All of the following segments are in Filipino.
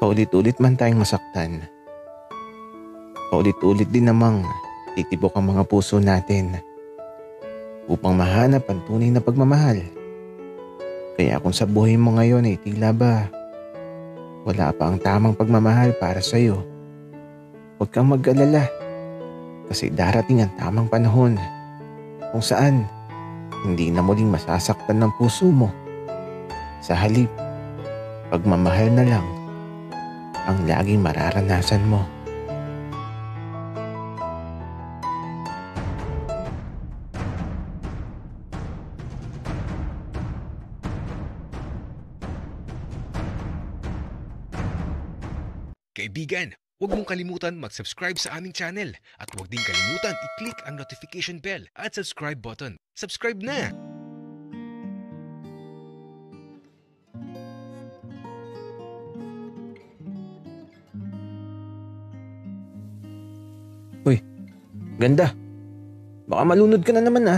Paulit-ulit man tayong masaktan, paulit-ulit din namang titibok ang mga puso natin upang mahanap ang tunay na pagmamahal. Kaya kung sa buhay mo ngayon ay tila ba wala pa ang tamang pagmamahal para sa'yo, huwag kang mag-alala kasi darating ang tamang panahon kung saan hindi na muling masasaktan ng puso mo. Sa halip, pagmamahal na lang ang laging mararanasan mo. Kaibigan, huwag mong kalimutan mag-subscribe sa aming channel at huwag din kalimutan i-click ang notification bell at subscribe button. Subscribe na! Uy, ganda. Baka malunod ka na naman ah.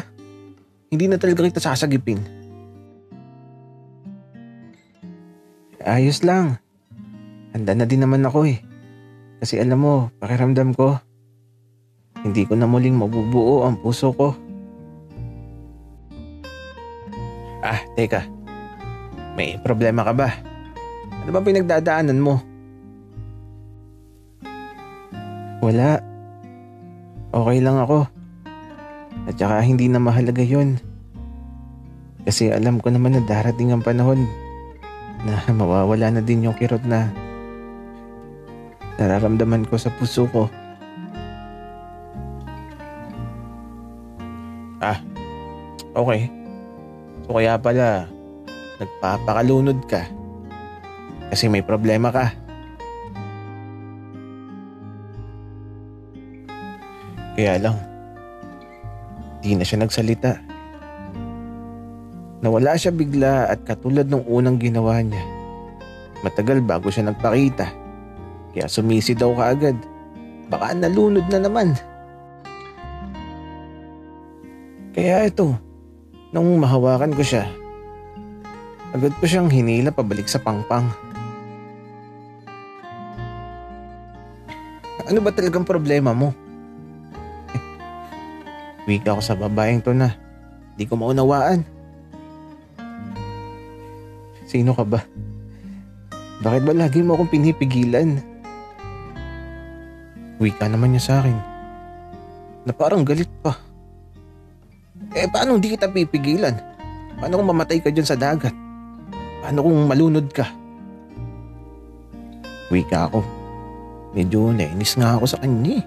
Hindi na talaga kita sasagipin. Ayos lang. Handa na din naman ako eh. Kasi alam mo, pakiramdam ko, hindi ko na muling mabubuo ang puso ko. Teka. May problema ka ba? Ano ba pinagdadaanan mo? Wala. Okay lang ako. At saka hindi na mahalaga yun. Kasi alam ko naman na darating ang panahon na mawawala na din yung kirot na nararamdaman ko sa puso ko. Okay. So kaya pala nagpapakalunod ka kasi may problema ka. Kaya lang, di na siya nagsalita. Nawala siya bigla at katulad nung unang ginawa niya. Matagal bago siya nagpakita. Kaya sumisi daw kaagad. Baka nalunod na naman. Kaya ito, nung mahawakan ko siya, agad ko siyang hinila pabalik sa pangpang. Ano ba talagang problema mo? Weak ako sa babaeng to na di ko maunawaan. Sino ka ba? Bakit ba lagi mo akong pinipigilan? Weak ka naman niya sa akin. Na parang galit pa. Paano hindi kita pipigilan? Paano kung mamatay ka dyan sa dagat? Paano kung malunod ka? Weak ako. Medyo nainis nga ako sa kanya eh.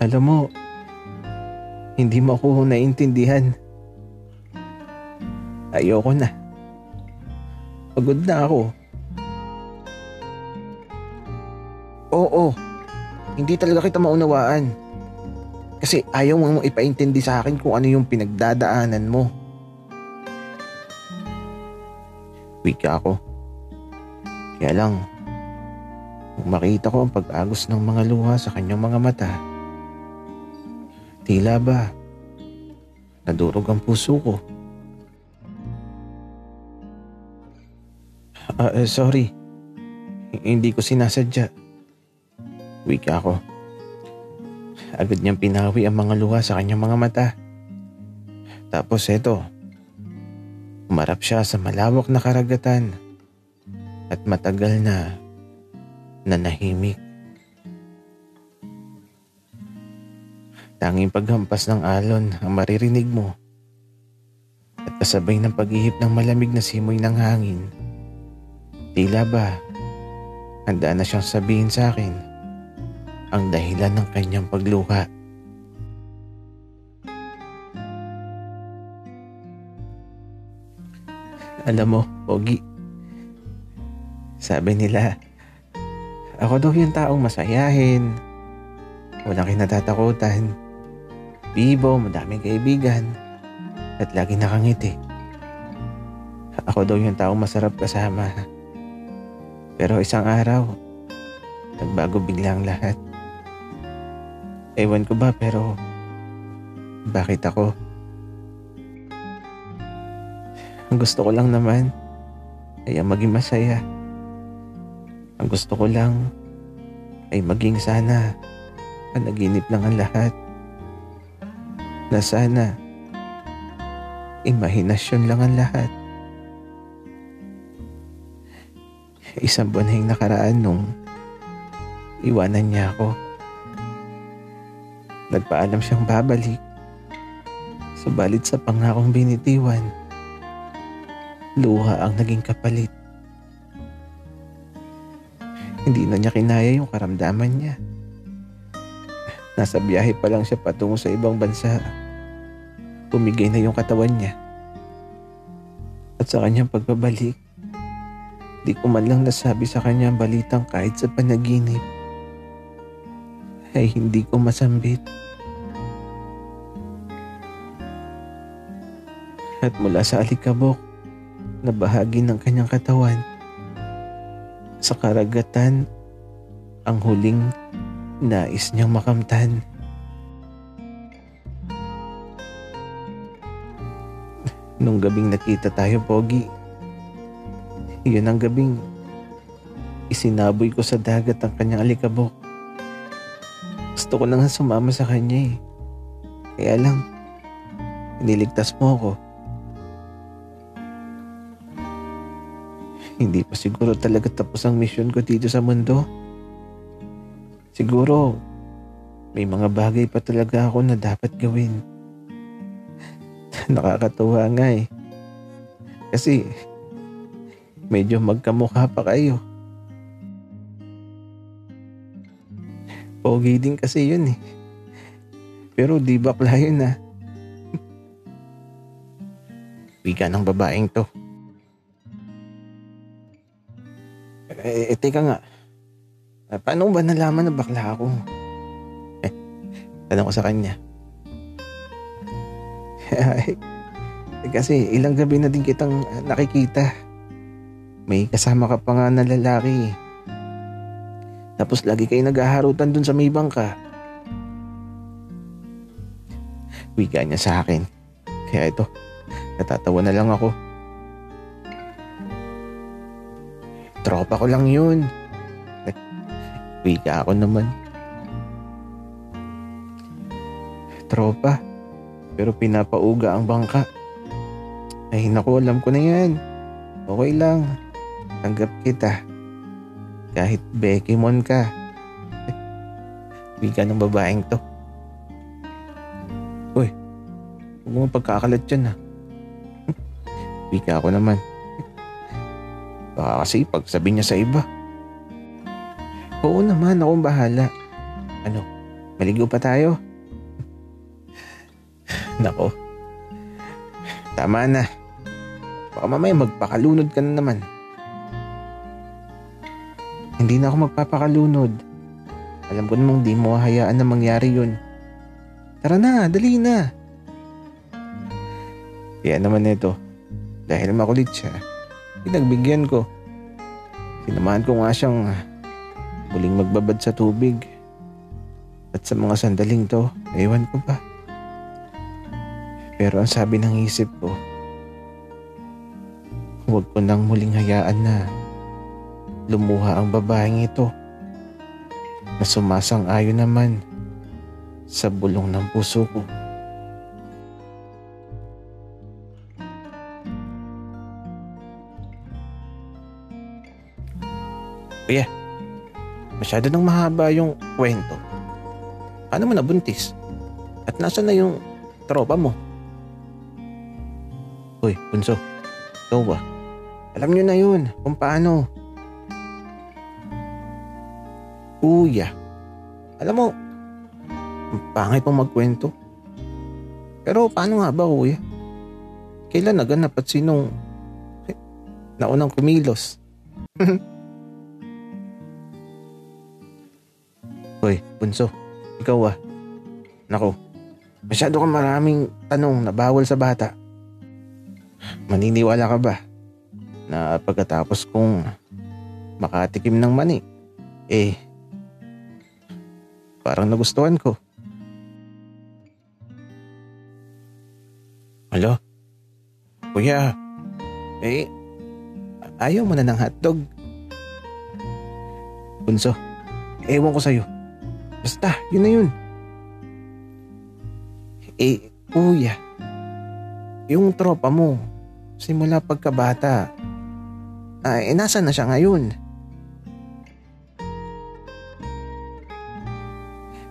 Alam mo, hindi mo ako naiintindihan. Ayoko na. Pagod na ako. Oo, hindi talaga kita maunawaan. Kasi ayaw mong ipaintindi sa akin kung ano yung pinagdadaanan mo. Weak ako. Kaya lang, kung makita ko ang pag-agos ng mga luha sa kanyang mga mata, tila ba nadurog ang puso ko. Sorry. Hindi ko sinasadya. Weak ako. Agad niyang pinawi ang mga luha sa kanyang mga mata. Tapos eto, umarap siya sa malawak na karagatan at matagal na nanahimik. Tanging paghampas ng alon ang maririnig mo at kasabay ng paghihip ng malamig na simoy ng hangin. Tila ba handa na siyang sabihin sa akin ang dahilan ng kanyang pagluha. Alam mo, Pogi, sabi nila, ako daw yung taong masayahin, walang kinatatakutan, bibo, madaming kaibigan, at lagi nakangiti. Ako daw yung taong masarap kasama. Pero isang araw, nagbago bigla ang lahat. Ewan ko ba pero bakit ako? Ang gusto ko lang naman, kaya maging masaya. Ang gusto ko lang ay maging sana panaginip lang ang lahat. Na sana imahinasyon lang ang lahat. Isang buwan na yung nakaraan nung iwanan niya ako. Nagpaalam siyang babalik. Subalit sa pangakong binitiwan, luha ang naging kapalit. Hindi na niya kinaya yung karamdaman niya. Nasa biyahe pa lang siya patungo sa ibang bansa. Pumigay na yung katawan niya. At sa kanyang pagbabalik, di ko man lang nasabi sa kanya ang balitang kahit sa panaginip ay hindi ko masambit. At mula sa alikabok na bahagi ng kanyang katawan, sa karagatan ang huling nais niyang makamtan. Nung gabing nakita tayo, Pogi, yun ang gabing isinaboy ko sa dagat ang kanyang alikabok. Gusto ko na nga sumama sa kanya eh. Kaya lang, niligtas mo ako. Hindi pa siguro talaga tapos ang mission ko dito sa mundo. Siguro, may mga bagay pa talaga ako na dapat gawin. Nakakatuwa nga eh. Kasi, medyo magkamukha pa kayo. Pogi din kasi yun eh. Pero di bakla yun ah. Wika ng babaeng to. Teka nga. Paano ba nalaman na bakla ako? Tanong ko sa kanya. Kasi ilang gabi na din kitang nakikita. May kasama ka pa nga na lalaki. Tapos lagi kayo naghaharutan dun sa may bangka. Wika niya sa akin. Kaya ito, natatawa na lang ako. Tropa ko lang yun. Wika ako naman. Tropa, pero pinapauga ang bangka. Ay naku, alam ko na yan. Okay lang, tanggap kita. Kahit Bekimon ka. Wika ng babaeng to. Uy, huwag mo pagkakalat yan ha. Wika ako naman. Baka kasi pagsabi niya sa iba. Oo naman, akong bahala. Ano, maligo pa tayo? Nako, tama na. Baka mamaya magpakalunod ka na naman. Hindi na ako magpapakalunod. Alam ko namang di mo hayaan na mangyari yun. Tara na, dali na. Kaya naman ito, dahil makulit siya, pinagbigyan ko. Sinamahan ko nga siyang muling magbabad sa tubig. At sa mga sandaling to, ewan ko pa. Pero ang sabi ng isip ko, huwag ko nang muling hayaan na lumuha ang babaeng ito na sumasang-ayon naman sa bulong ng puso ko. Kuya, masyado nang mahaba yung kwento. Paano mo nabuntis? At nasaan na yung tropa mo? Uy, Bunso, ikaw ba? Alam nyo na yun kung paano. Kuya, alam mo, pangit pong magkwento. Pero paano nga ba, kuya? Kailan naganap at sinong naunang kumilos? Hoy, Bunso, ikaw ah. Nako, masyado kang maraming tanong na bawal sa bata. Maniniwala ka ba na pagkatapos kong makatikim ng mani, parang nagustuhan ko? Alo? Kuya, Ayaw mo na ng hotdog? Bunso, ewan ko sa'yo. Basta, yun na yun. Kuya, yung tropa mo, simula pagkabata, nasan na siya ngayon?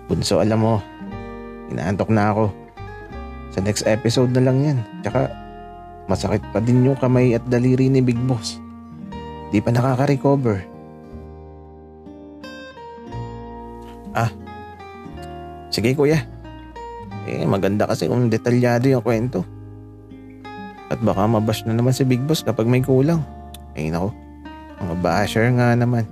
Bunso, alam mo, inaantok na ako. Sa next episode na lang yan. Tsaka, masakit pa din yung kamay at daliri ni Big Boss. Di pa nakaka-recover. Sige kuya. Maganda kasi kung detalyado yung kwento. At baka mabash na naman si Big Boss kapag may kulang. Nako, mga basher nga naman.